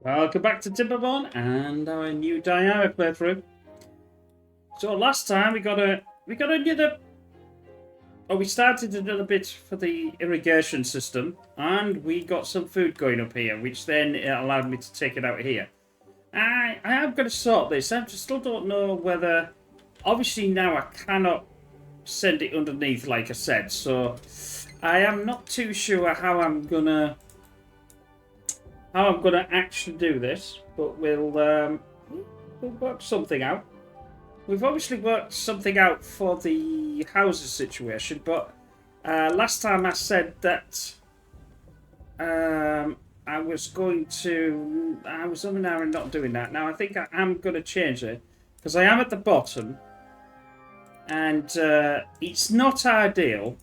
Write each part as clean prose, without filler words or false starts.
Welcome back to Timberborn and our new dynamic playthrough. So last time we got another. Oh, we started another bit for the irrigation system, and we got some food going up here, which then allowed me to take it out here. I am going to sort this. I still don't know whether. Obviously now I cannot send it underneath, like I said. So I am not too sure how I'm gonna actually do this, but we'll work something out. We've obviously worked something out for the houses situation, but last time I said that I was going to. I was on an hour and not doing that. Now I think I am going to change it because I am at the bottom, and it's not ideal.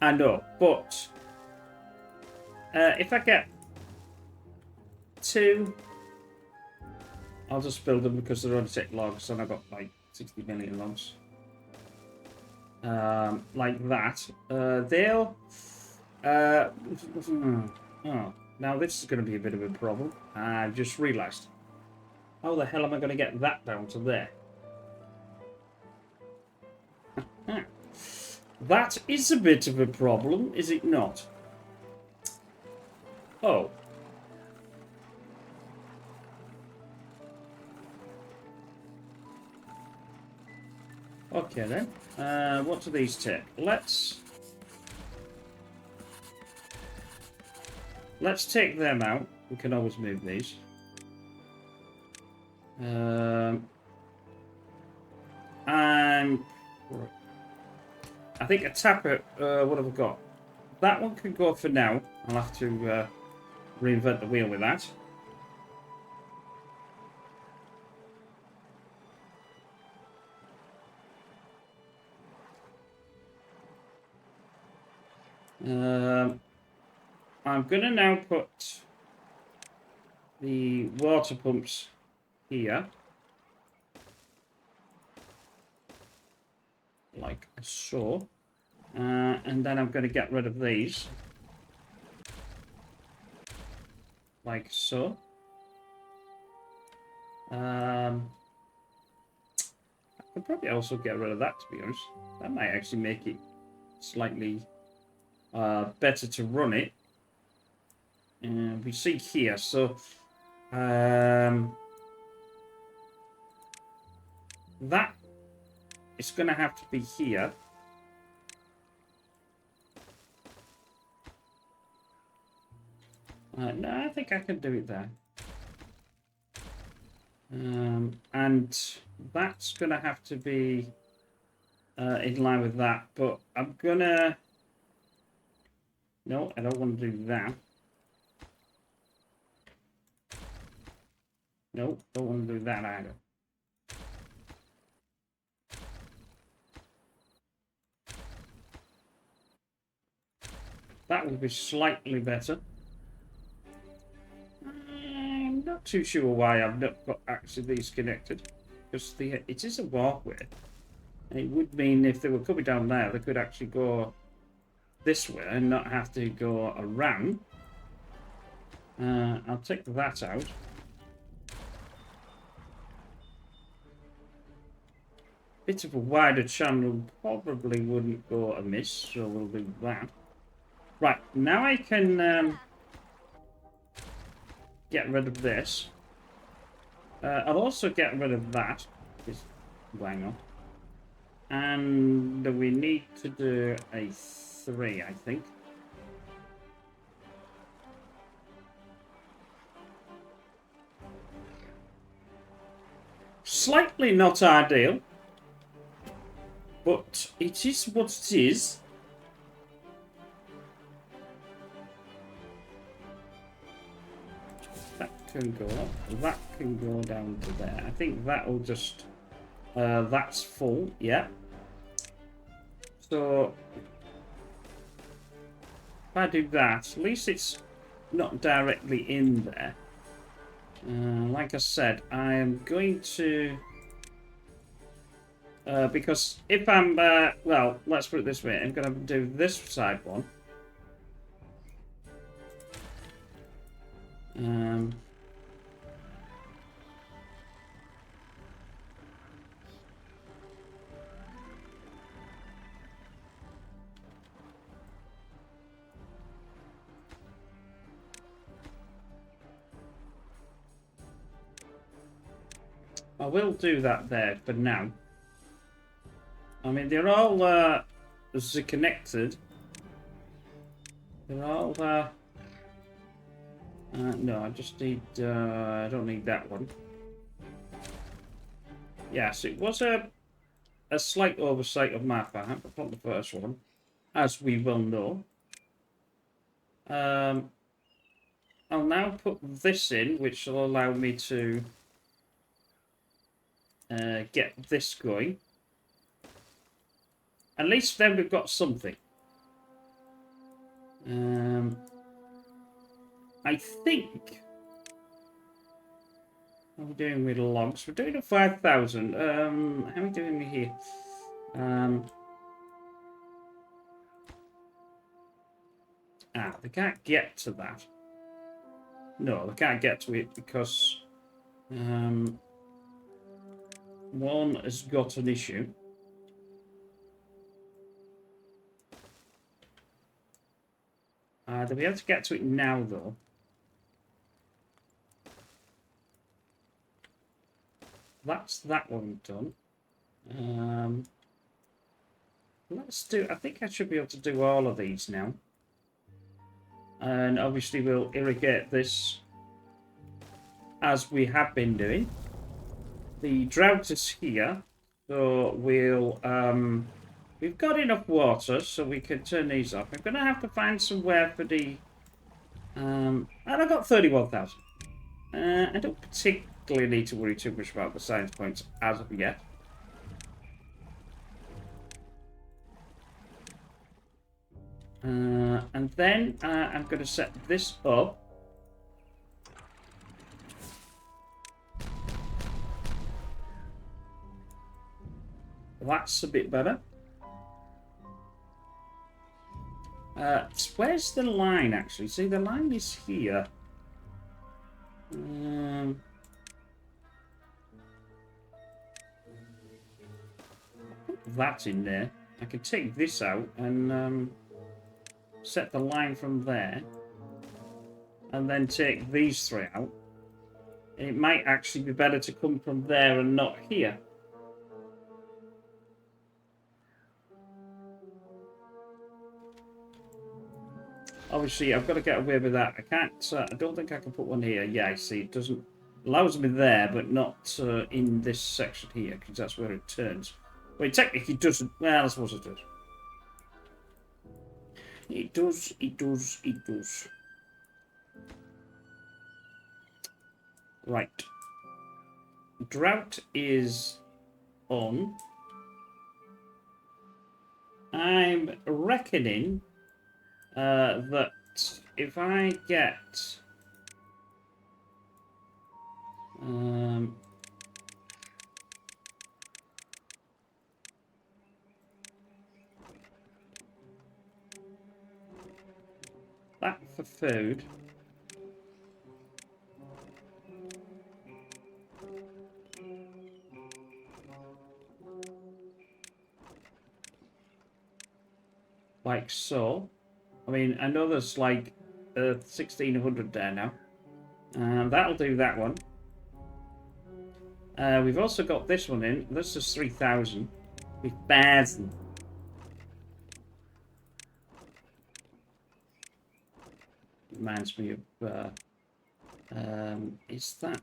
I know, but if I get two, I'll just build them because they're only 6 logs, and I've got like 60 million logs. Like that. They'll. Oh, now this is going to be a bit of a problem. I've just realised. How the hell am I going to get that down to there? That is a bit of a problem, is it not? Oh. Okay then. What do these take? Let's take them out. We can always move these. And I think a tapper. What have I got? That one can go for now. I'll have to reinvent the wheel with that. I'm going to now put the water pumps here. Like so. And then I'm going to get rid of these. Like so. I could probably also get rid of that, to be honest. That might actually make it slightly better to run it. We see here, so that is going to have to be here. No, I think I can do it there. And that's going to have to be in line with that, but I'm going to... No, I don't want to do that. No, don't want to do that either. That would be slightly better. I'm not too sure why I've not got actually these connected. Because it is a walkway. And it would mean if they were coming down there, they could actually go this way and not have to go around. I'll take that out. Bit of a wider channel probably wouldn't go amiss, so we'll do that. Right, now I can get rid of this. I'll also get rid of that. This wangle. And we need to do a 3, I think. Slightly not ideal. But it is what it is. That can go up. That can go down to there. I think that'll just... that's full, yeah. So... if I do that, at least it's not directly in there. Like I said, I am going to... because if I'm, well, let's put it this way. I'm going to do this side one. I will do that there for now. I mean, they're all connected. They're all... no, I just need... I don't need that one. Yes, it was a slight oversight of my part on the first one, as we will know. I'll now put this in, which will allow me to get this going. At least then we've got something. I think... How are we doing with logs? We're doing a 5,000. How are we doing here? They can't get to that. No, they can't get to it because one has got an issue. They'll be able to get to it now, though. That's that one done. Let's do... I think I should be able to do all of these now. And obviously we'll irrigate this as we have been doing. The drought is here, so we'll... we've got enough water, so we can turn these off. I'm going to have to find somewhere for the... and I've got 31,000. I don't particularly need to worry too much about the science points as of yet. And then I'm going to set this up. That's a bit better. Where's the line, actually? See, the line is here. Put that in there. I can take this out and set the line from there. And then take these three out. It might actually be better to come from there and not here. Obviously, I've got to get away with that. I can't... I don't think I can put one here. Yeah, I see. It doesn't... Allows me there, but not in this section here, because that's where it turns. Well, technically it doesn't... Well, I suppose it does. It does, it does, it does. Right. Drought is on. I'm reckoning... that if I get that for food, like so. I mean, I know there's like 1,600 there now. That'll do that one. We've also got this one in. This is 3,000. 3,000. Reminds me of... is that...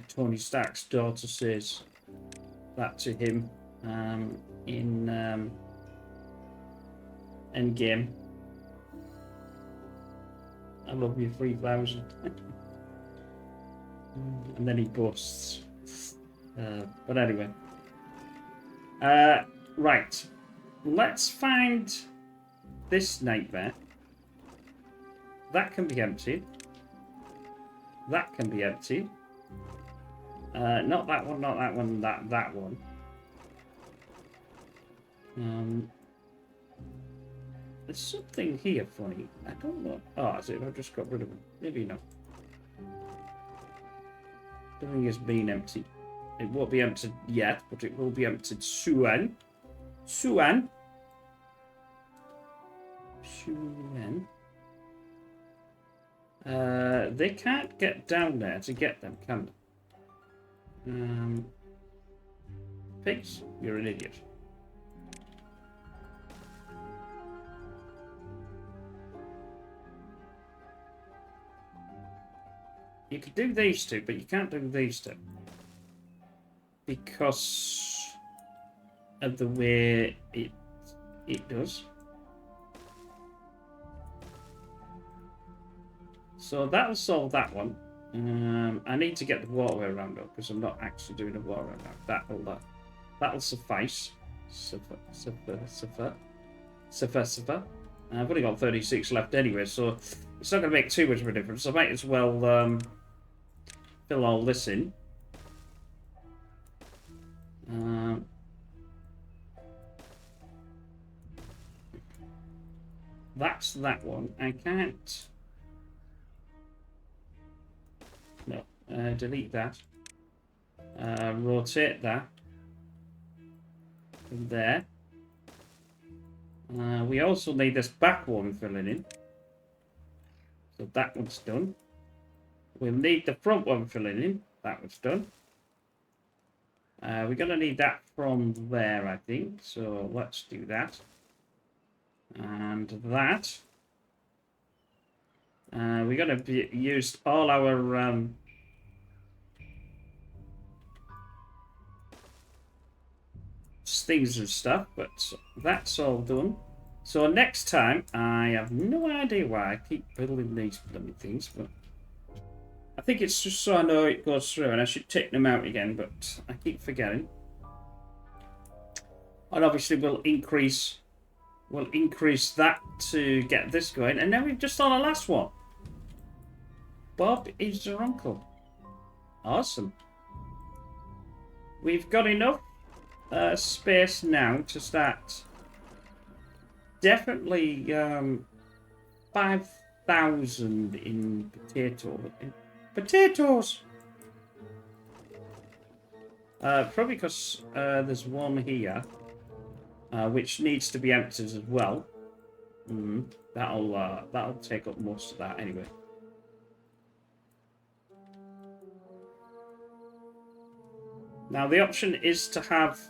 Tony Stark's daughter says that to him. In Endgame. I love you 3,000. And then he busts. But anyway. Right. Let's find this nightmare. That can be emptied. That can be emptied. Not that one, not that one, that one. There's something here funny. I don't know. Oh, is it? I've just got rid of it. Maybe not. The thing has been emptied. It won't be emptied yet, but it will be emptied soon. Soon. Soon. They can't get down there to get them, can they? Pigs, you're an idiot. You could do these two, but you can't do these two. Because of the way it does. So that'll solve that one. I need to get the waterway around up because I'm not actually doing a waterway around. That'll suffice. Suffer. I've only got 36 left anyway, so it's not going to make too much of a difference. I might as well fill all this in. That's that one. I can't. No. Delete that. Rotate that. From there. We also need this back one filling in. So that one's done. We'll need the front one filling in. That one's done. We're going to need that from there, I think. So let's do that. And that. We're going to use all our things and stuff, but that's all done. So next time, I have no idea why I keep building these bloody things, but I think it's just so I know it goes through, and I should take them out again, but I keep forgetting. And obviously we'll increase that to get this going, and then we've just done the last one. Bob is your uncle. Awesome. We've got enough space now to start. Definitely 5,000 in potatoes. Probably because there's one here, which needs to be emptied as well. That'll take up most of that anyway. Now the option is to have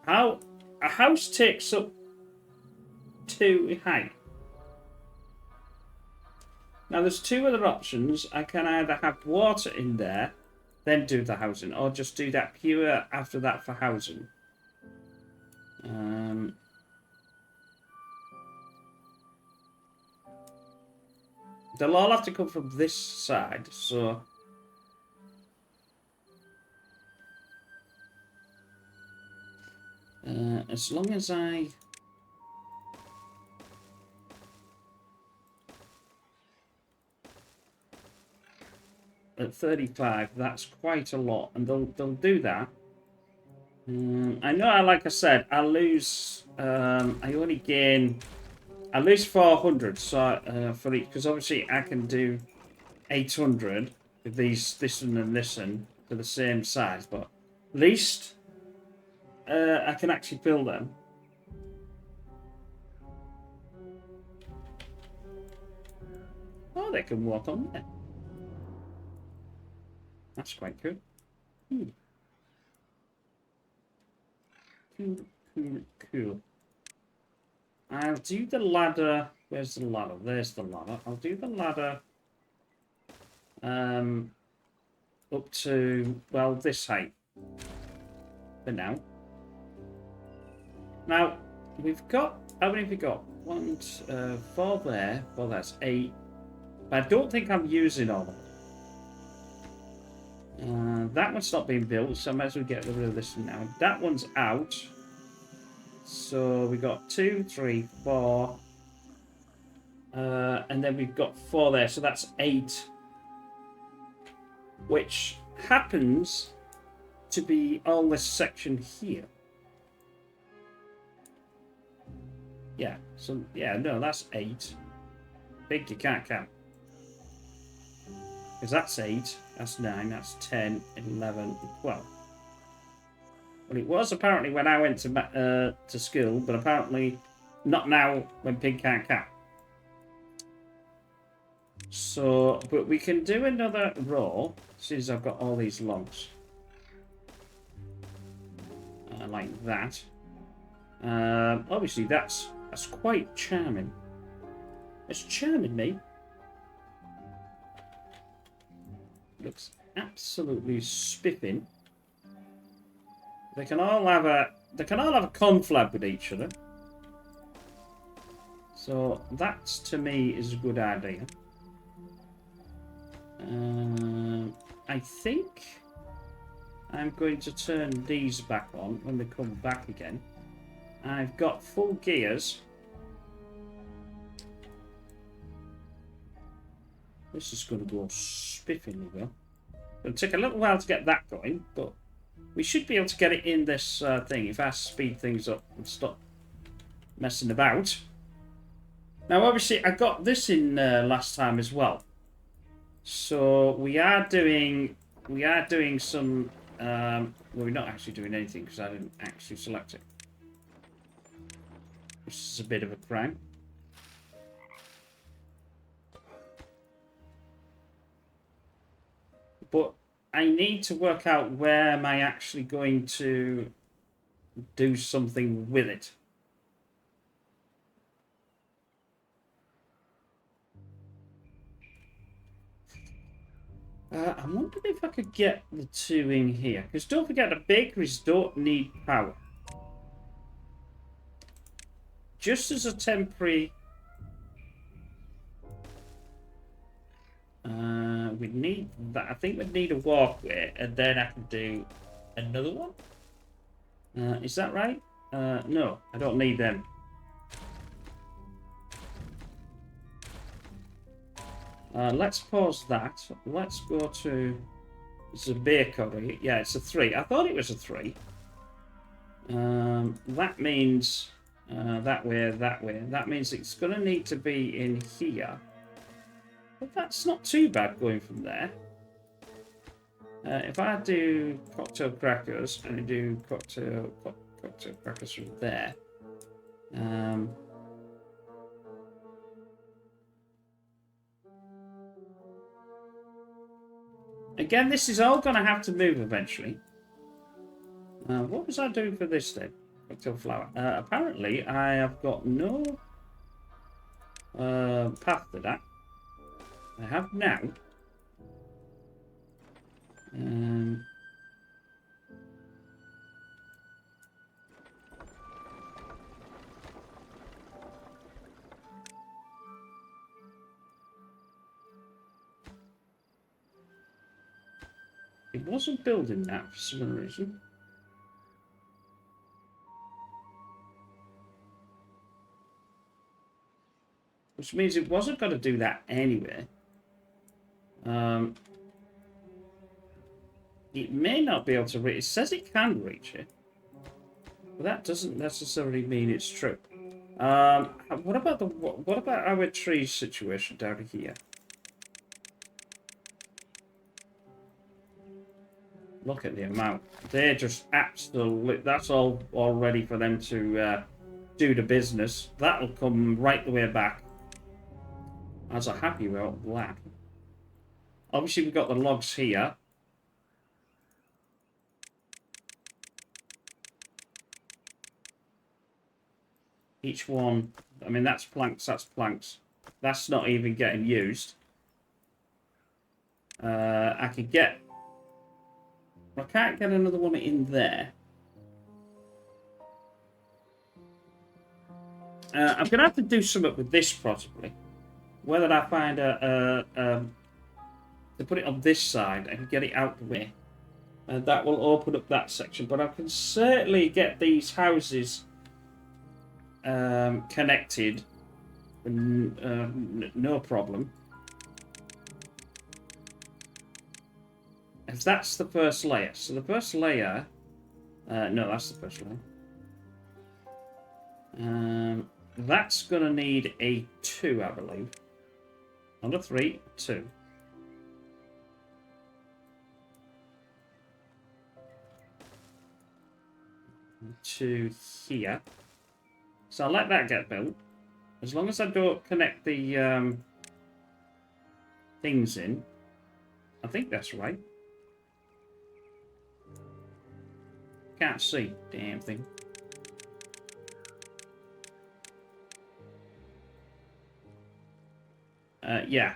how a house takes up 2 height. Now there's 2 other options. I can either have water in there, then do the housing, or just do that pure after that for housing. They'll all have to come from this side, so as long as I at 35, that's quite a lot, and they'll do that. I know, like I said, I lose. I only gain. I lose 400, so for each, because obviously I can do 800 with this one and this one to the same size, but at least I can actually fill them. Oh, they can walk on there. That's quite good. Cool. I'll do the ladder. Where's the ladder? There's the ladder. I'll do the ladder up to, well, this height for now. Now, we've got, how many have we got? 1, 4 there. Well, that's 8. But I don't think I'm using all of them. That one's not being built, so I might as well get rid of this one now. That one's out. So we got 2, 3, 4. And then we've got 4 there, so that's 8. Which happens to be all this section here. Yeah, so, yeah, no, that's 8. Big, you can't count. Because that's 8, that's 9, that's 10, 11, 12. Well, it was apparently when I went to school, but apparently not now when Pig can't count. So, but we can do another row since I've got all these logs. Like that. Obviously, that's quite charming. It's charming, me. Looks absolutely spiffing. They can all have a conflab with each other. So that to me is a good idea. I think I'm going to turn these back on when they come back again. I've got full gears. This is going to go spiffingly well. It'll take a little while to get that going, but we should be able to get it in this thing if I speed things up and stop messing about. Now, obviously, I got this in last time as well. So we are doing some. Well, we're not actually doing anything because I didn't actually select it, which is a bit of a crime. But I need to work out where am I actually going to do something with it. I'm wondering if I could get the two in here. Because don't forget, the bakeries don't need power. Just as a temporary... we'd need that. I think we'd need a walkway, and then I can do another one. Is that right? No, I don't need them. Let's pause that. Let's go to... It's a bakery. Yeah, it's a 3. I thought it was a 3. That means... that way, that way. That means it's going to need to be in here. But that's not too bad going from there. If I do cocktail crackers and I do cocktail crackers from there... Again, this is all going to have to move eventually. What was I doing for this then? Cocktail flour. Apparently, I have got no path to that. I have now. It wasn't building that for some reason. Which means it wasn't going to do that anyway. It may not be able to reach. It says it can reach it. But that doesn't necessarily mean it's true. What about our tree situation down here? Look at the amount. They're just absolutely... That's all ready for them to do the business. That'll come right the way back. I was happy about that. Obviously, we've got the logs here. Each one... I mean, that's planks, that's planks. That's not even getting used. I could get... I can't get another one in there. I'm going to have to do something with this, possibly. Whether I find to put it on this side and get it out the way. And that will open up that section. But I can certainly get these houses connected. No problem. If that's the first layer. So the first layer... no, that's the first layer. That's going to need a 2, I believe. Not a 3, 2. To here. So I'll let that get built. As long as I don't connect the... things in. I think that's right. Can't see. Damn thing. Yeah.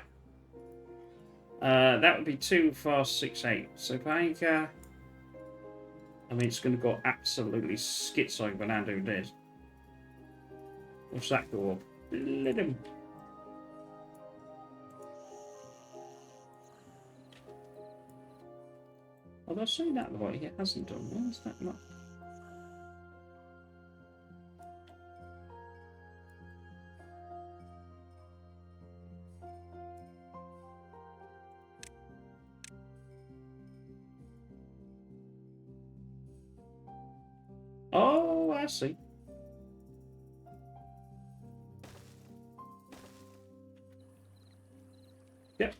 That would be 2, 4, 6, 8. So if I mean, it's going to go absolutely schizoid when I do this. What's that go up? Let him. Although saying that, what he hasn't done. Why is that not? Oh, I see. Yep.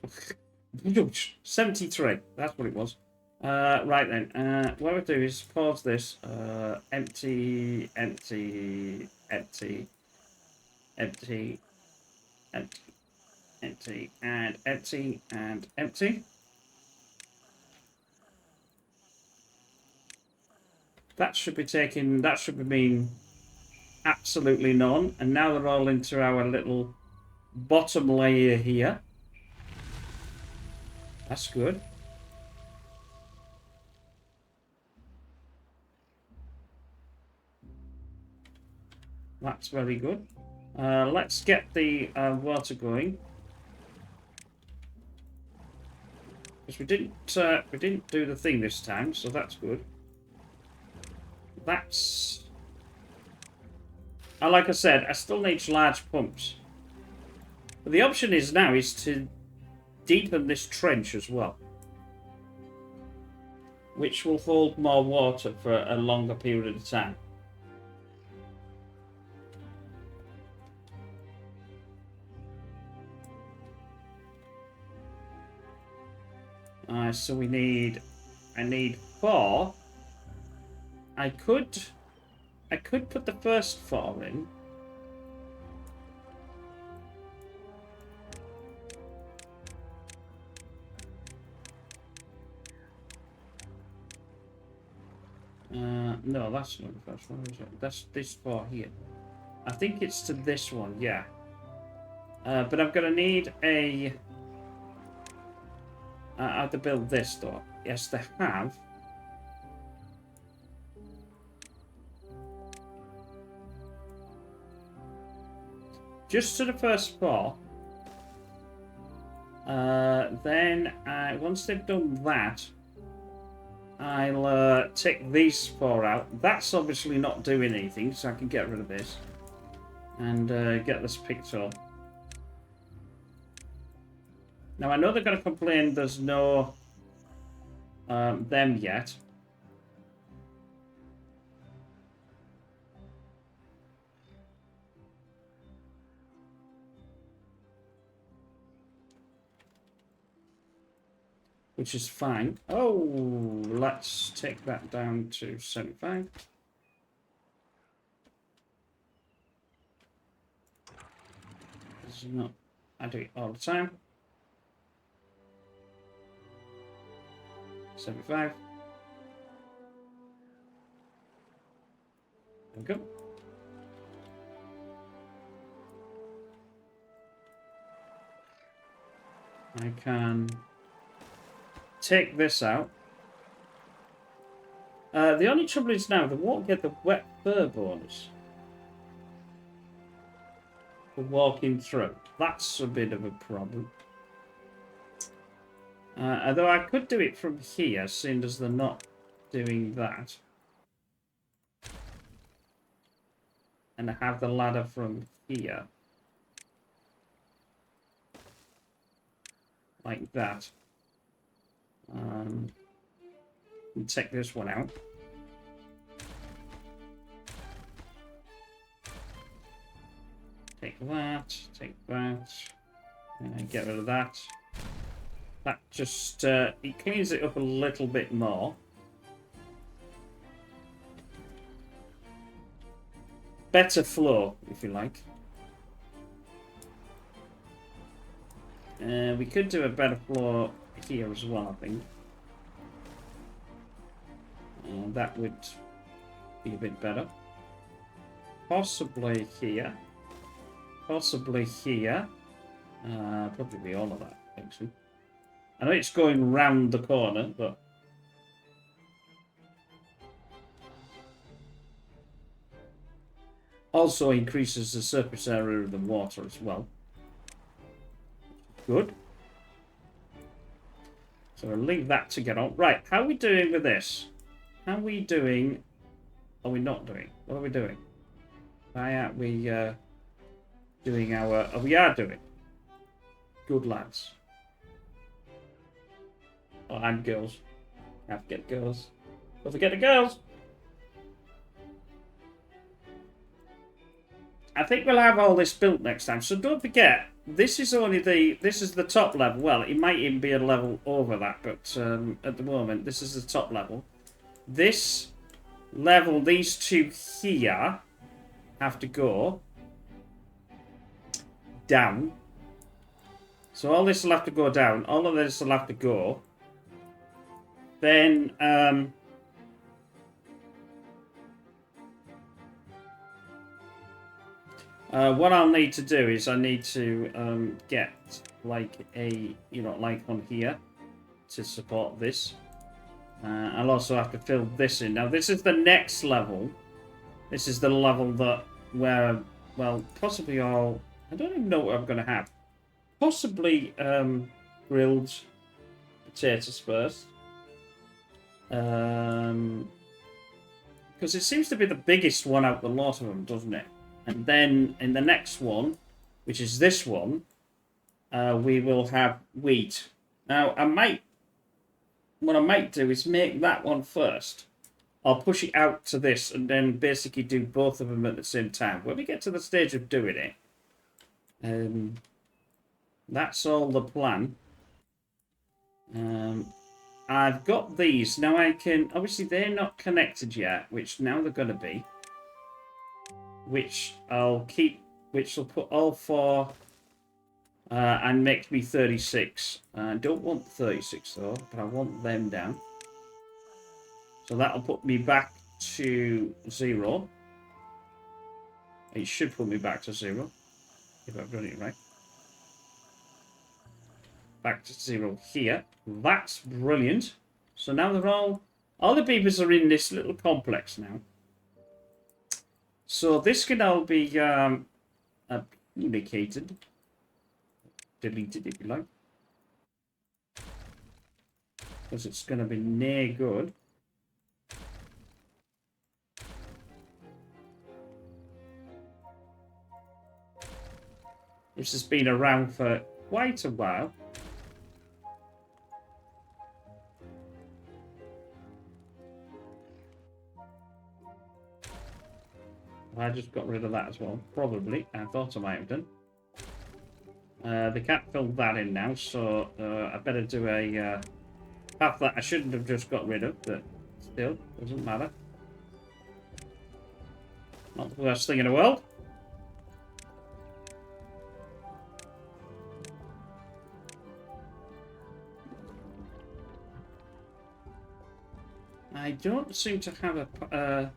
73. That's what it was. Right then. What we'll do is pause this. Empty, empty, empty, empty, empty, empty, and empty, and empty. That should be taking. That should mean absolutely none. And now they're all into our little bottom layer here. That's good. That's very good. Let's get the water going. Because we didn't do the thing this time, so that's good. That's... And like I said, I still need large pumps. But the option is now is to deepen this trench as well. Which will hold more water for a longer period of time. So I need 4. I could put the first 4 in. No, that's not the first one, is it? That's this 4 here. I think it's to this one, yeah. But I'm gonna need a... I have to build this though. Yes, they have. Just to the first 4. Then, once they've done that, I'll take these 4 out. That's obviously not doing anything, so I can get rid of this. And get this picked up. Now, I know they're going to complain there's no them yet. Which is fine. Oh, let's take that down to 75. This is not... I do it all the time. 75. There we go. I can take this out. The only trouble is now they won't get the wet fur bonus for walking through. That's a bit of a problem. Although I could do it from here, seeing as they're not doing that. And I have the ladder from here. Like that. And take this one out. Take that, and get rid of that. That just, it cleans it up a little bit more. Better flow, if you like. We could do a better floor here as well, I think. That would be a bit better. Possibly here. Possibly here. Probably all of that, actually. I know it's going round the corner, but... Also increases the surface area of the water as well. Good. So we'll leave that to get on. Right, how are we doing with this? How are we doing? Are we not doing? What are we doing? Why aren't we doing our... Oh, we are doing. Good lads. Oh, and girls. I have to get girls. Don't forget the girls. I think we'll have all this built next time. So don't forget, this is only this is the top level. Well, it might even be a level over that, but at the moment, this is the top level. This level, these two here have to go down. So all this will have to go down. All of this will have to go. Then, what I'll need to do is I need to get like a, like on here to support this. I'll also have to fill this in. Now, this is the next level. This is the level that where, well, possibly all... I don't even know what I'm going to have. Possibly grilled potatoes first. Because it seems to be the biggest one out of the lot of them, doesn't it? And then in the next one, which is this one, we will have wheat. Now, what I might do is make that one first. I'll push it out to this and then basically do both of them at the same time. When we get to the stage of doing it, that's all the plan. I've got these. Now I can... Obviously, they're not connected yet, which now they're going to be. Which I'll keep... Which will put all four... and makes me 36. I don't want 36, though, but I want them down. So that'll put me back to 0. It should put me back to 0. If I've done it right. Back to 0 here. That's brilliant. So now they're all the beavers are in this little complex now. So this can all be communicated. Deleted if you like. Because it's going to be near good. This has been around for quite a while. I just got rid of that as well. Probably. I thought I might have done. They can't fill that in now, so I better do a path that I shouldn't have just got rid of, but still, doesn't matter. Not the worst thing in the world. I don't seem to have a...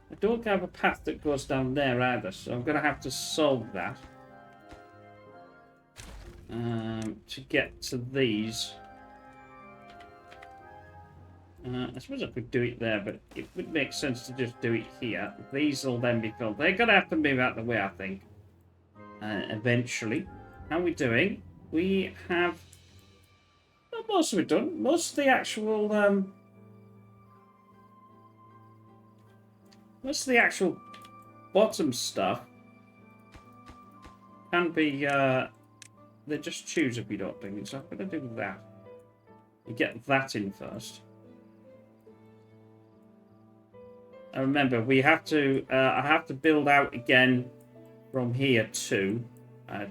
I don't have a path that goes down there either, so I'm going to have to solve that. To get to these. I suppose I could do it there, but it would make sense to just do it here. These will then be filled. They're going to have to move out the way, I think. Eventually. How are we doing? We have... Well, most of it done. Most of the actual... Most of the actual bottom stuff can be, they just choose if you don't do it. So I'm going to do that. We get that in first. And remember, we have to, I have to build out again from here 2,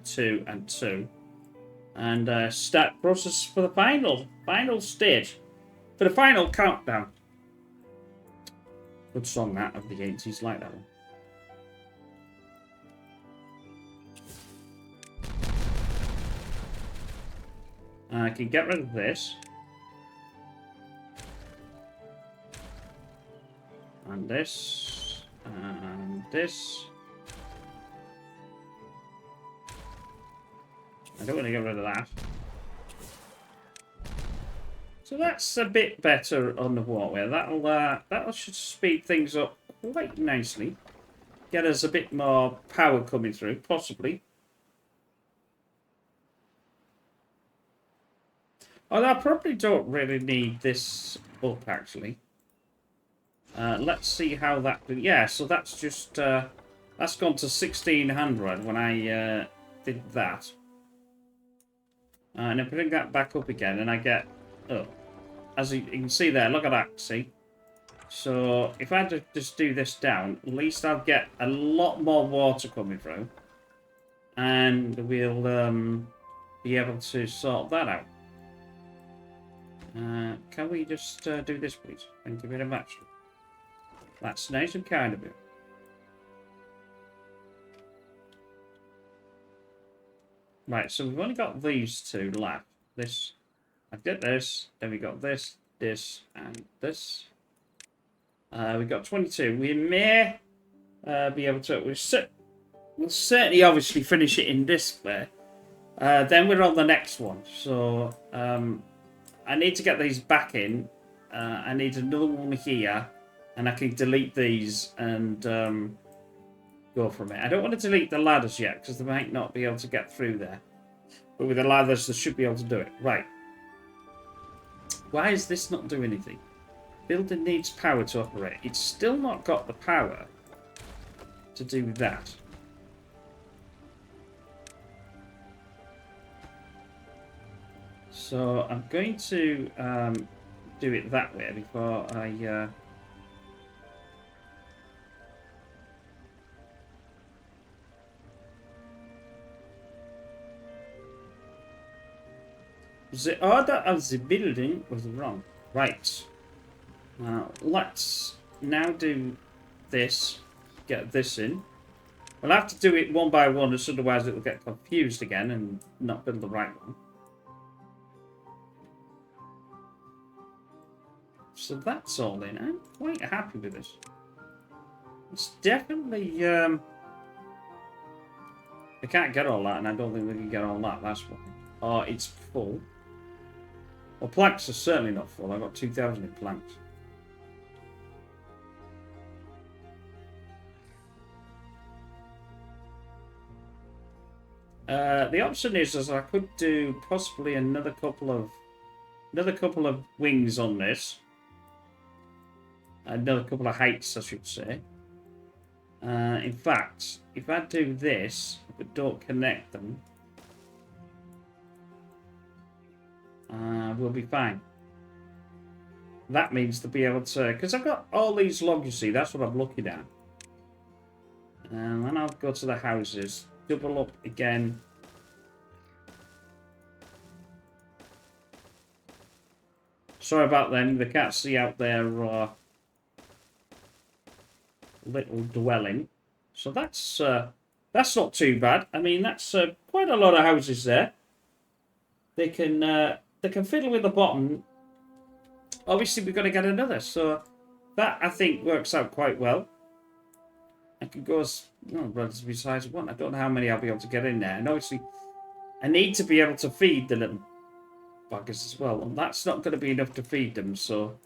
2 and 2. And start process for the final stage. For the final countdown. Good song that of the 80s, like that one. I can get rid of this. And this. And this. I don't want to get rid of that. So that's a bit better on the walkway. That'll should speed things up quite nicely. Get us a bit more power coming through, possibly. Although I probably don't really need this up, actually. Let's see how that... Yeah, so that's just... that's gone to 1600 when I did that. And I bring that back up again, and I get... Oh, as you can see there, look at that, see? So, if I just do this down, at least I'll get a lot more water coming through. And we'll be able to sort that out. Can we just do this, please? Thank you very much. That's nice and kind of you. Right, so we've only got these two left. This... I did this, then we got this, this, and this. We got 22. We may be able to... We'll certainly obviously finish it in this way. Then we're on the next one. So, I need to get these back in. I need another one here. And I can delete these and go from it. I don't want to delete the ladders yet, because they might not be able to get through there. But with the ladders, they should be able to do it. Right. Why is this not doing anything? Building needs power to operate. It's still not got the power to do that. So I'm going to do it that way before I... The order of the building was wrong. Right. Now, let's now do this. Get this in. We'll have to do it one by one, as otherwise it will get confused again and not build the right one. So that's all in. I'm quite happy with this. It's definitely... I can't get all that, and I don't think we can get all that. That's one. Oh, it's full. Well, planks are certainly not full. I've got 2,000 in planks. The option is I could do possibly another couple of wings on this. Another couple of heights, I should say. In fact, if I do this, but don't connect them, we'll be fine. That means to be able to... Because I've got all these logs, you see. That's what I'm looking at. And then I'll go to the houses. Double up again. Sorry about them. They can't see out their little dwelling. So that's not too bad. I mean, that's quite a lot of houses there. They can fiddle with the bottom. Obviously, we've got to get another. So that, I think, works out quite well. I can go as relatively size one. I don't know how many I'll be able to get in there. And obviously, I need to be able to feed the little buggers as well. And that's not going to be enough to feed them. So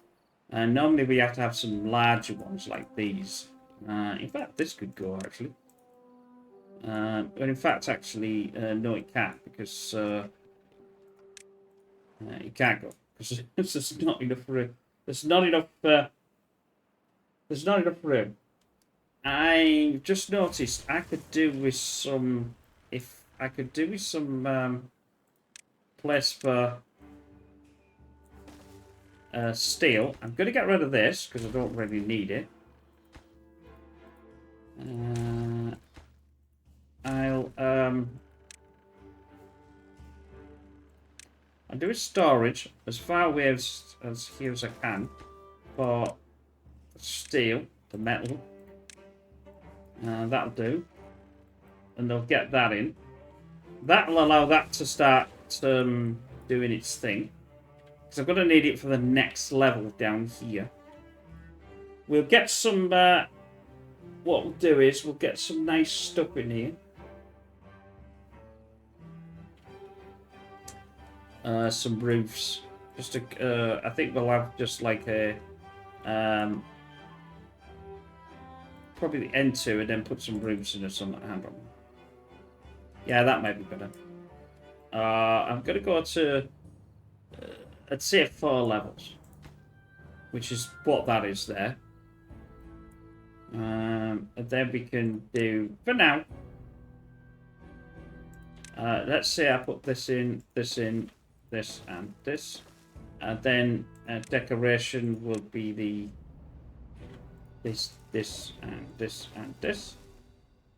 normally we have to have some larger ones like these. In fact, this could go, actually. But in fact, actually, no, it can't. Because... you can't go because there's not enough room. There's not enough room. I just noticed I could do with some. If I could do with some place for steel. I'm going to get rid of this because I don't really need it. I'll do a storage as far away as here as I can for steel, the metal. That'll do. And they'll get that in. That'll allow that to start doing its thing. Because I'm going to need it for the next level down here. We'll get some... what we'll do is we'll get some nice stuff in here. Some roofs. Just to, I think we'll have just like a... probably the end to, and then put some roofs in or something. Yeah, that might be better. I'm going to go to... I'd say 4 levels. Which is what that is there. And then we can do... For now. Let's say I put this in, this, and this. And then decoration will be the... This, and this, and this.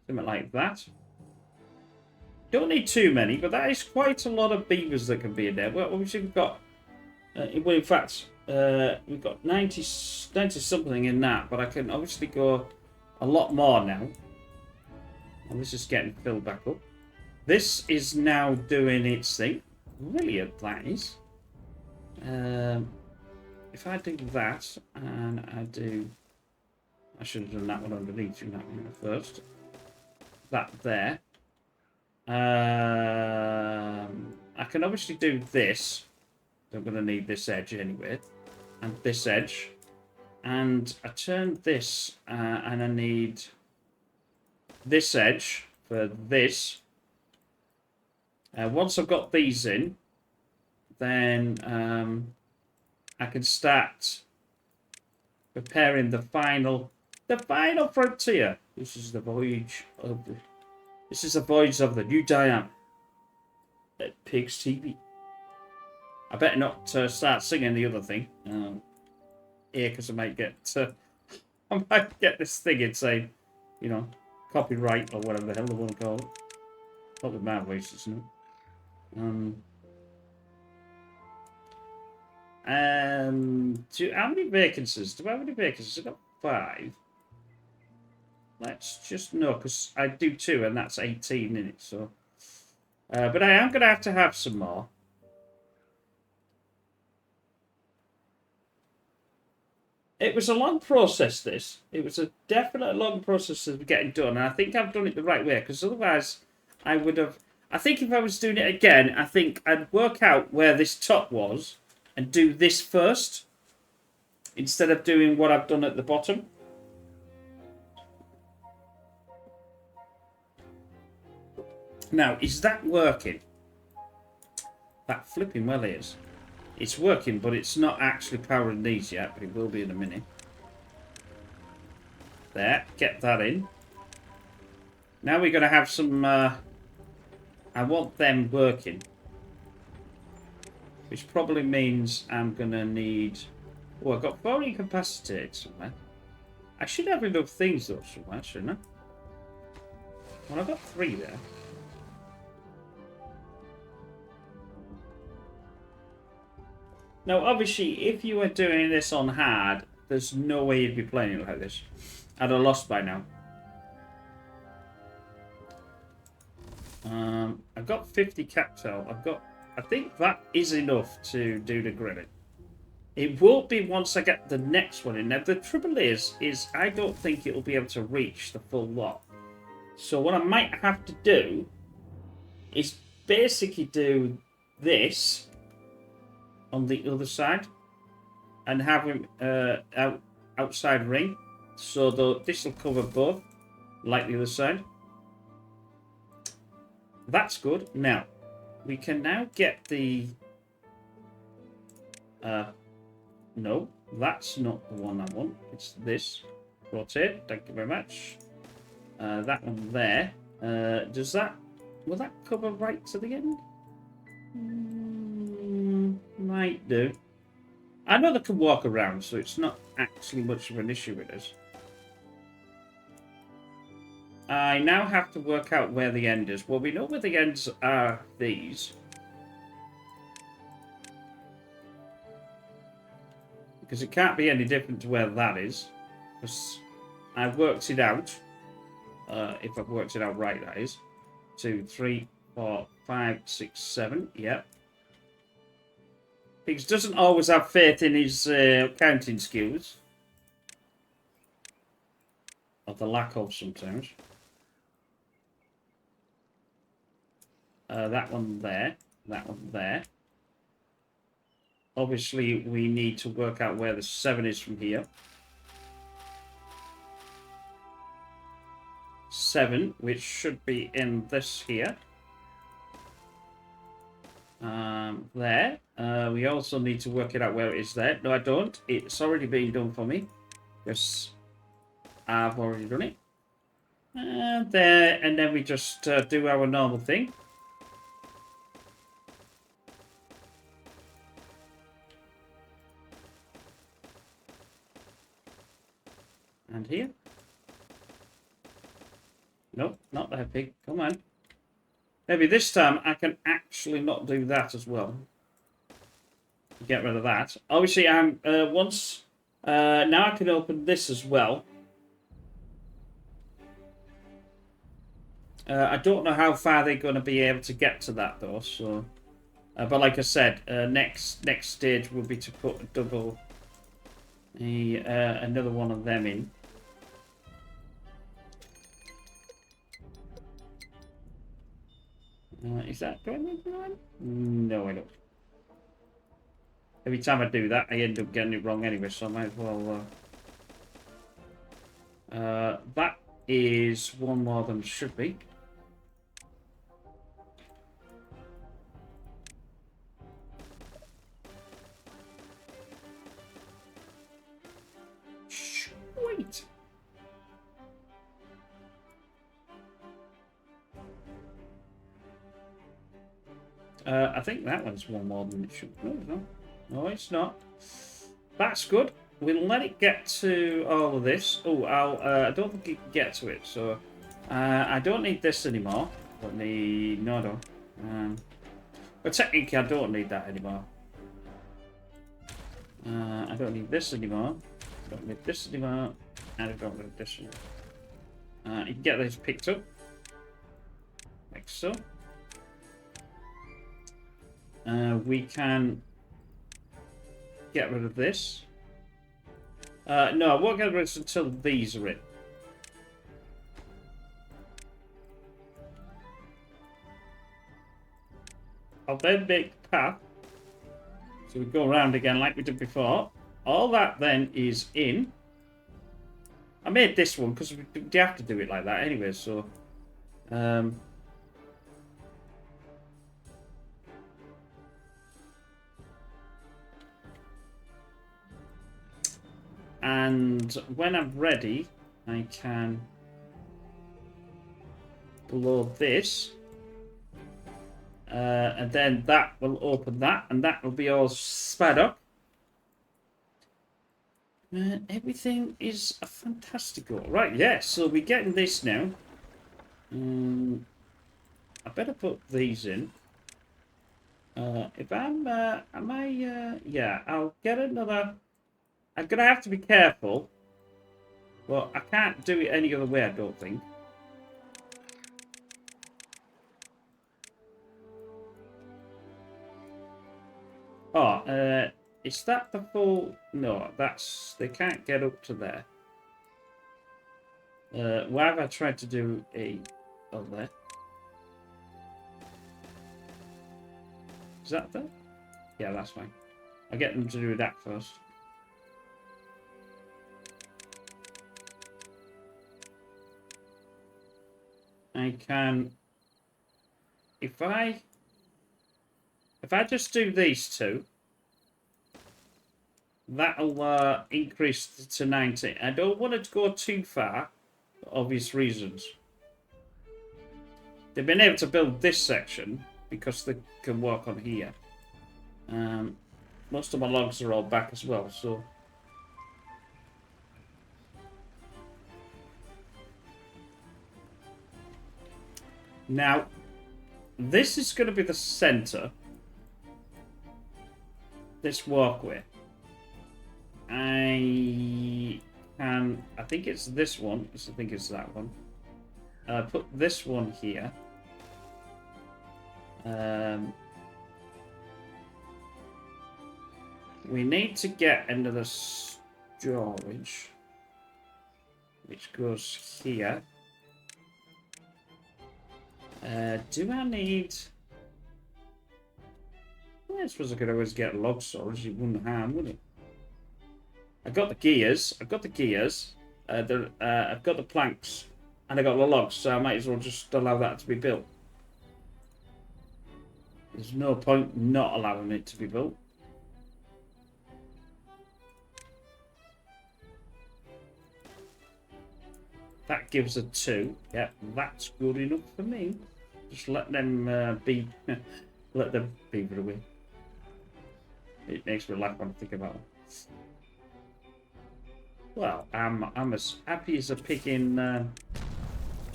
Something like that. Don't need too many, but that is quite a lot of beavers that can be in there. Well, obviously we've got... well, in fact, we've got 90 something in that, but I can obviously go a lot more now. And this is getting filled back up. This is now doing its thing. Brilliant, that is. If I do that, and I do... I should have done that one underneath, do that one first. That there. I can obviously do this. I'm going to need this edge anyway. And this edge. And I turn this, and I need this edge for this. Once I've got these in, then I can start preparing the final frontier. This is the voyage of the... This is the voyage of the new Diane at Pigs TV. I better not start singing the other thing here, because I might get this thing insane, you know, copyright or whatever the hell they want to call it. Probably my voice, isn't it? How many vacancies? Do I have any vacancies? I've got 5. Let's just know, because I do 2, and that's 18 in it. So, but I am going to have some more. It was a long process, this. It was a definite long process of getting done, and I think I've done it the right way, because otherwise I would have... I think if I was doing it again, I think I'd work out where this top was and do this first, instead of doing what I've done at the bottom. Now, is that working? That flipping well is. It's working, but it's not actually powering these yet, but it will be in a minute. There, get that in. Now we're going to have some... I want them working. Which probably means I'm going to need... Oh, I've got 4 incapacitated somewhere. I should have enough things, though, somewhere, shouldn't I? Well, I've got 3 there. Now, obviously, if you were doing this on hard, there's no way you'd be playing it like this. I'd have lost by now. I've got 50 capital. I think that is enough to do the grilling. It will be once I get the next one in. Now, the trouble is I don't think it'll be able to reach the full lot. So what I might have to do is basically do this on the other side and have him outside ring, so this will cover both, like the other side. That's good. Now we can now get the no, that's not the one I want. It's this. Rotate. Thank you very much. That one there. Does that... Will that cover right to the end? Might do. I know they can walk around, so it's not actually much of an issue with this. I now have to work out where the end is. Well, we know where the ends are, these. Because it can't be any different to where that is. Because I've worked it out. If I've worked it out right, that is. 2, 3, 4, 5, 6, 7. Yep. Because doesn't always have faith in his counting skills. Or the lack of sometimes. That one there. That one there. Obviously, we need to work out where the 7 is from here. 7, which should be in this here. There. We also need to work it out where it is there. No, I don't. It's already been done for me. Yes, I've already done it. There, and then we just do our normal thing. And here. Nope, not there, pig. Come on. Maybe this time I can actually not do that as well. Get rid of that. Obviously, I'm once now I can open this as well. I don't know how far they're going to be able to get to that though. So, but like I said, next stage will be to put a double, another one of them in. Is that going on? No, I don't. Every time I do that, I end up getting it wrong anyway, so I might as well... that is one more than it should be. Sweet! I think that one's one more than it should. No, no. No, it's not. That's good. We'll let it get to all of this. Oh, I don't think it can get to it, so I don't need this anymore. Don't need... No, I don't. But technically, I don't need that anymore. I don't need this anymore. I don't need this anymore. And I don't need this anymore. You can get these picked up. Like so. We can get rid of this. No, I won't get rid of this until these are in. I'll then make the path. So we go around again like we did before. All that then is in. I made this one because we have to do it like that anyway, so... And when I'm ready, I can blow this. And then that will open that, and that will be all sped up. Everything is a fantastical. Right, yeah, so we're getting this now. I better put these in. If I'm, yeah, I'll get another... I'm going to have to be careful. But I can't do it any other way, I don't think. Oh, is that the full... No, that's... They can't get up to there. Why have I tried to do a... Oh, there. Is that there? Yeah, that's fine. I'll get them to do that first. I can... If I just do these two, that'll increase to 90. I don't want it to go too far, for obvious reasons. They've been able to build this section because they can work on here. Most of my logs are all back as well, so... Now, this is going to be the center. This walkway. I think it's this one. I think it's that one. Put this one here. we need to get into the storage, which goes here. Do I need... I suppose I could always get log storage. It wouldn't harm, would it? I've got the gears. I've got the planks. And I got the logs, so I might as well just allow that to be built. There's no point not allowing it to be built. That gives a 2. Yeah, that's good enough for me. Just let them let them beaver away. It makes me laugh when I think about it. Well, I'm as happy as a pig in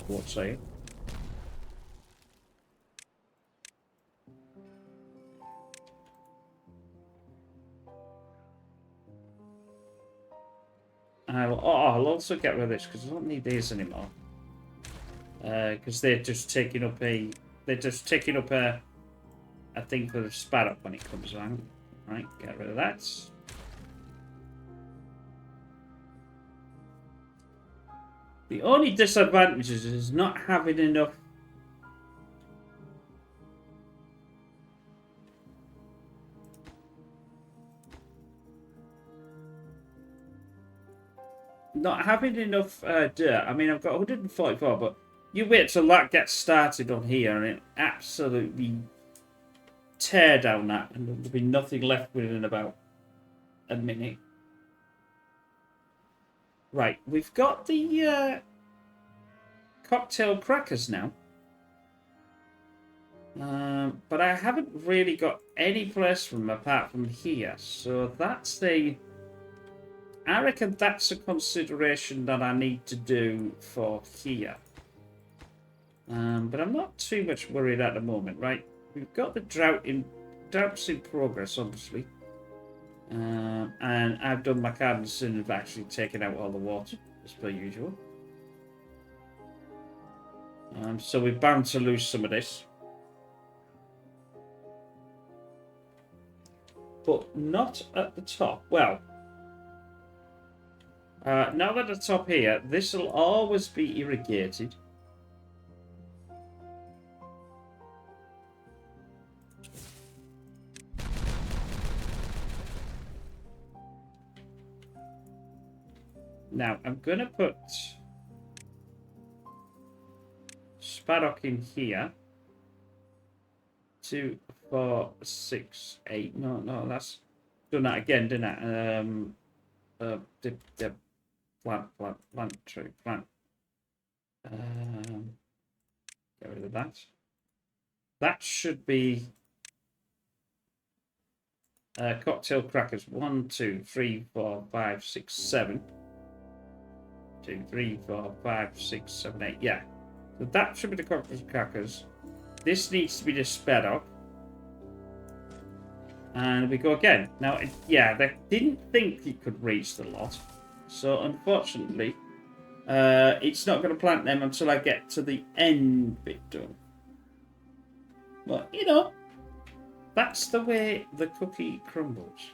what's say. I'll also get rid of this because I don't need these anymore. Because they're just taking up a thing for the sparrow when it comes around. Right, get rid of that. The only disadvantage is not having enough. Not having enough dirt. I mean, I've got 144, but you wait till that gets started on here and it absolutely tear down that, and there'll be nothing left within about a minute. Right, we've got the cocktail crackers now. But I haven't really got any place for them apart from here. So that's the... I reckon that's a consideration that I need to do for here. But I'm not too much worried at the moment, right? We've got the drought's in progress, obviously. And I've done my garden soon of actually taking out all the water, as per usual. So we're bound to lose some of this. But not at the top. Well, not at the top here. This will always be irrigated. Now, I'm going to put Sparrock in here. 2, 4, 6, 8. No, that's done that again, didn't I? Plant, tree, plant. Get rid of that. That should be cocktail crackers. 1, 2, 3, 4, 5, 6, 7. 2, 3, 4, 5, 6, 7, 8. Yeah. So that should be the cocktail crackers. This needs to be the Sparrock. And we go again. Now, yeah, they didn't think it could reach the lot. So, unfortunately, it's not going to plant them until I get to the end bit done. But, you know, that's the way the cookie crumbles.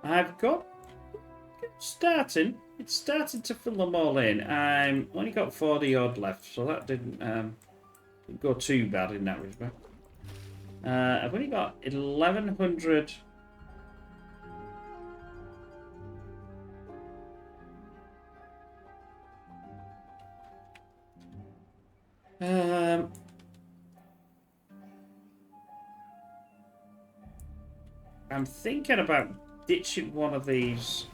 I've got it's starting to fill them all in. I'm only got 40 odd left, so that didn't go too bad in that respect. I've only got 1100. I'm thinking about ditching one of these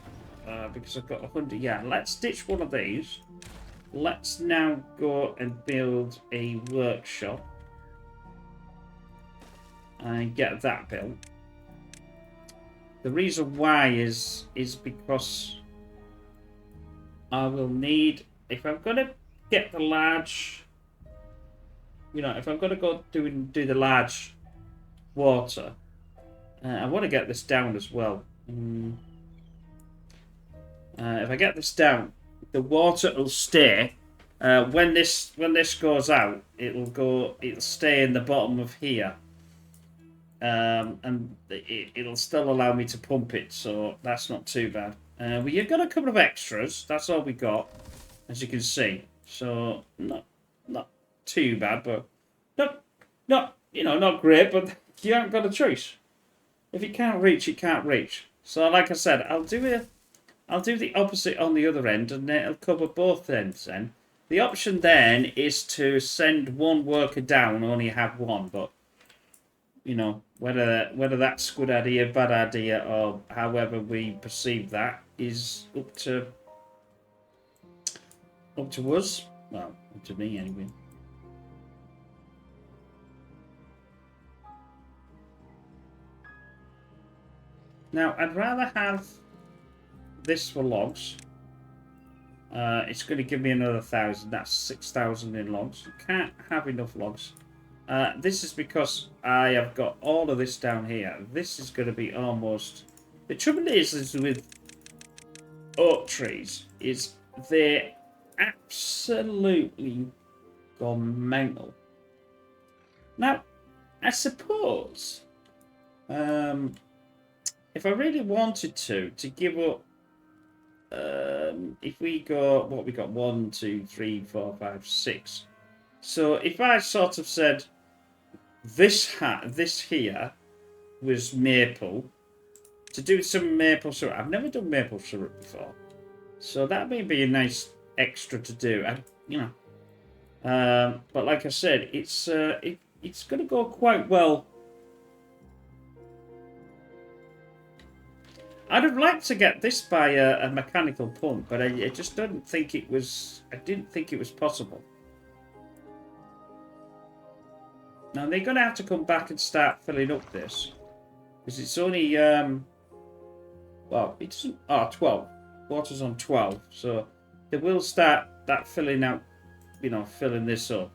because I've got 100. Yeah, let's ditch one of these. Let's now go and build a workshop and get that built. The reason why is because I will need, if I'm going to get the large you know, if I'm going to go do the large water, I want to get this down as well. If I get this down, the water will stay. When this goes out, it'll stay in the bottom of here, and it'll still allow me to pump it. So that's not too bad. We've got a couple of extras. That's all we got, as you can see. So not too bad, but not great. But you haven't got a choice. If you can't reach, you can't reach. So like I said, I'll do the opposite on the other end, and it'll cover both ends then. The option then is to send one worker down, only have one, but you know, whether that's a good idea, bad idea, or however we perceive that is up to us. Well, up to me anyway. Now, I'd rather have this for logs. It's going to give me another 1,000. That's 6,000 in logs. You can't have enough logs. This is because I have got all of this down here. This is going to be almost... The trouble is with oak trees, is they're absolutely gone mental. Now, I suppose... if I really wanted to give up, if we go, what we got, 1, 2, 3, 4, 5, 6. So if I sort of said this here was maple, to do some maple syrup. I've never done maple syrup before, so that may be a nice extra to do. But like I said, it's going to go quite well. I'd have liked to get this by a mechanical pump, but I just didn't think it was. I didn't think it was possible. Now they're going to have to come back and start filling up this, because it's only well, it doesn't. Oh, 12. Water's on 12, so they will start that filling out. You know, filling this up,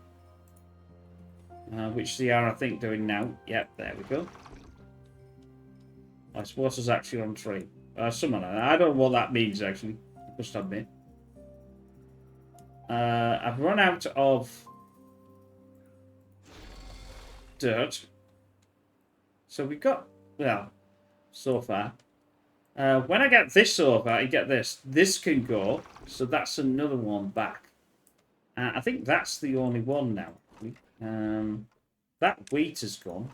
which they are, I think, doing now. Yep, there we go. My water's actually on 3. Something like that. I don't know what that means, actually. I must admit. I've run out of dirt. So we got, well, so far. When I get this over, I get this. This can go. So that's another one back. I think that's the only one now. That wheat is gone.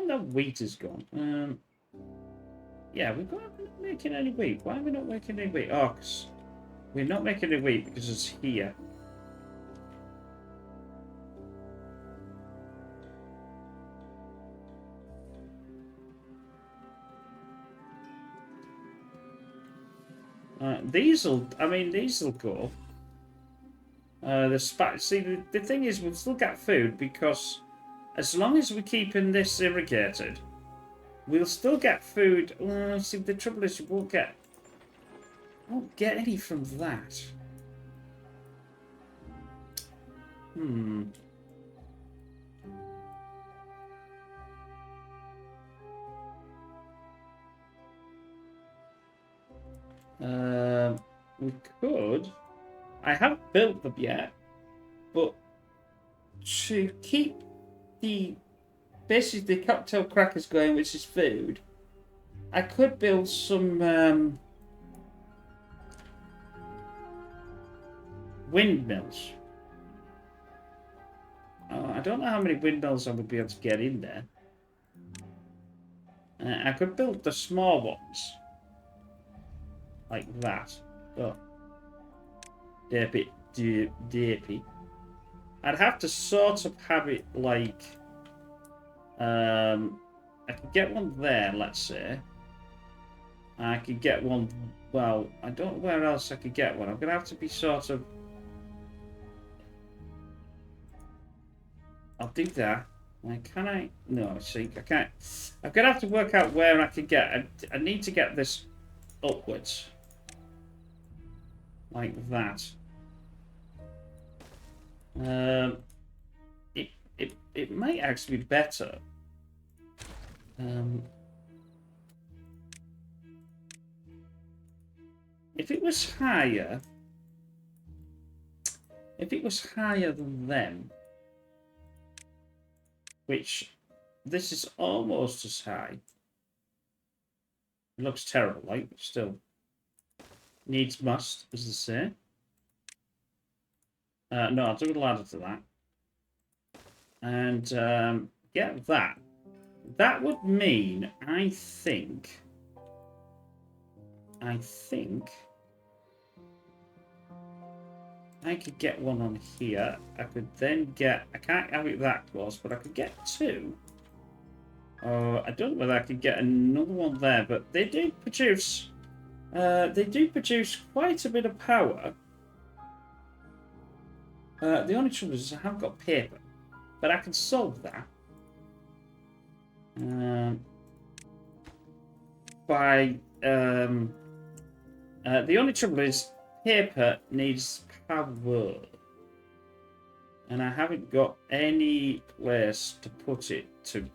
That wheat is gone. Yeah, we're not making any wheat. Why are we not making any wheat? Oh, cause we're not making any wheat because it's here. These'll go. See, the thing is, we'll still get food because as long as we're keeping this irrigated, we'll still get food. See, the trouble is, you won't get any from that. We could. I haven't built them yet, but to keep basically the cocktail crackers going, which is food, I could build some windmills. I don't know how many windmills I would be able to get in there. I could build the small ones like that. Oh, derpy. I'd have to sort of have it like, I could get one there, let's say. I could get one, well, I don't know where else I could get one. I'm going to have to be sort of, I'll do that. Can I? No, see, I can't. I'm going to have to work out where I could get, I need to get this upwards. Like that. It it might actually be better. If it was higher, than them, which this is almost as high. It looks terrible, like, but still. Needs must, as they say. No, I'll do a ladder to that. And get that. That would mean, I think I could get one on here. I could then get... I can't have it that close, but I could get two. I don't know whether I could get another one there, but they do produce... they do produce quite a bit of power. The only trouble is I haven't got paper, but I can solve that. The only trouble is paper needs power, and I haven't got any place to put it to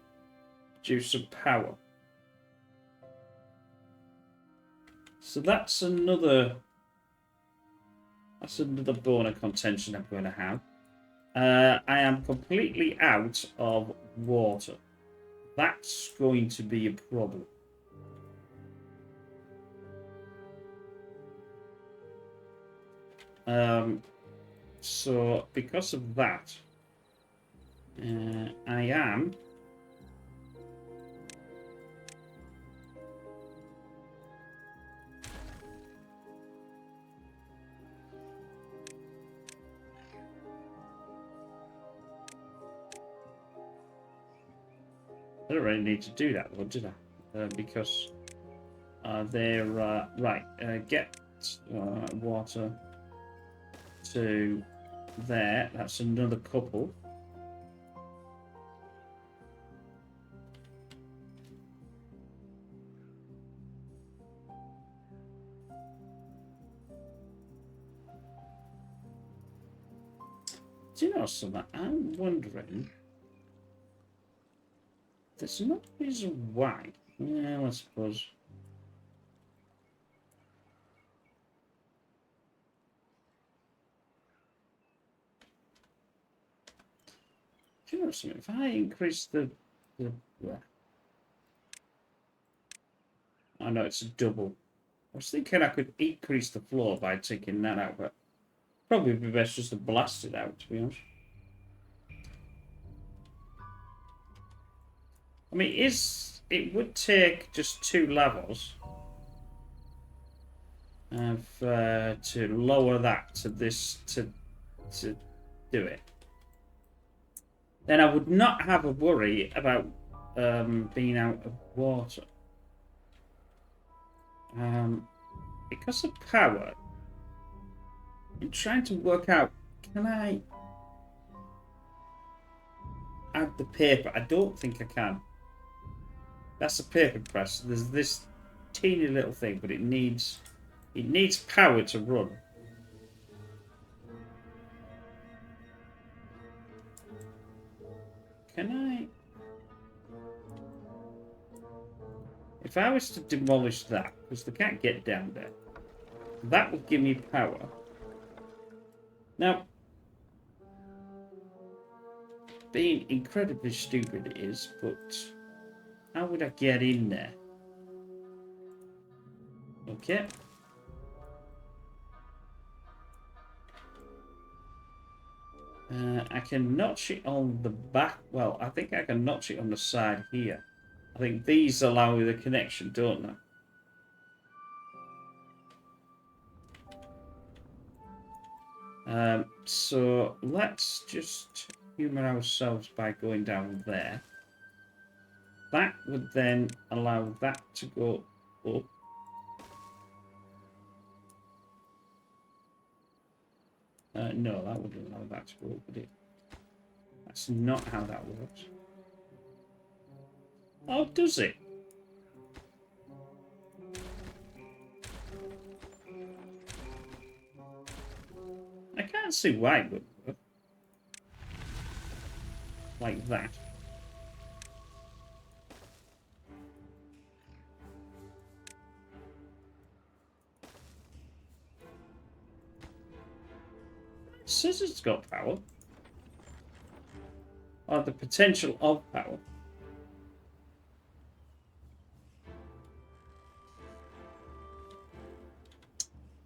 produce some power. So that's another bone of contention I'm going to have. I am completely out of water. That's going to be a problem. So because of that, I am I don't really need to do that, though, did I? Because they're right. Get water to there. That's another couple. Do you know something? I'm wondering. There's no reason why. Yeah, I suppose. Do you know something? If I increase the yeah. I know it's a double. I was thinking I could increase the floor by taking that out, but probably be best just to blast it out, to be honest. I mean, it would take just 2 levels of to lower that to this to do it. Then I would not have a worry about being out of water. Because of power, I'm trying to work out, can I add the paper? I don't think I can. That's a paper press. There's this teeny little thing, but it needs power to run. Can I? If I was to demolish that, because they can't get down there, that would give me power. Now, being incredibly stupid it is, but how would I get in there? Okay. I can notch it on the back. Well, I think I can notch it on the side here. I think these allow the connection, don't they? So let's just humour ourselves by going down there. That would then allow that to go up. No, that wouldn't allow that to go up, would it? That's not how that works. Oh, does it? I can't see why it would work. like that. It says it's got power. Or the potential of power.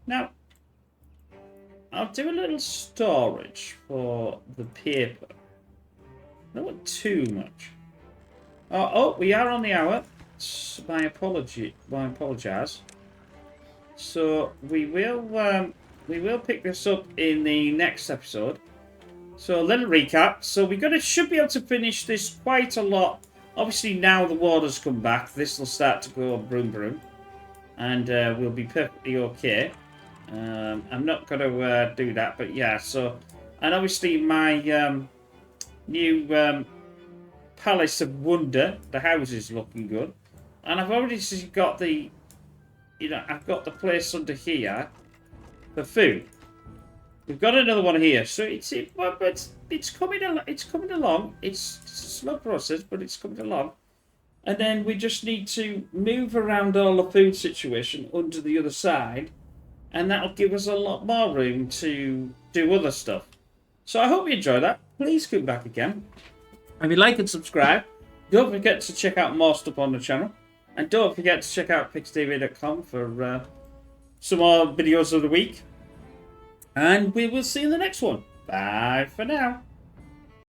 Now, I'll do a little storage for the paper. I don't want too much. Oh, we are on the hour. My apologies. So we will pick this up in the next episode. So a little recap. So should be able to finish this quite a lot. Obviously now the water's come back, this will start to go broom broom, and we'll be perfectly okay. I'm not going to do that, but yeah. So, and obviously my new Palace of Wonder, the house is looking good, and I've already got the, I've got the place under here for food. We've got another one here, so it's coming along. It's a slow process, but it's coming along. And then we just need to move around all the food situation under the other side, and that'll give us a lot more room to do other stuff. So I hope you enjoy that. Please come back again. If you like and subscribe, don't forget to check out more stuff on the channel. And don't forget to check out pixtv.com for some more videos of the week. And we will see you in the next one. Bye for now.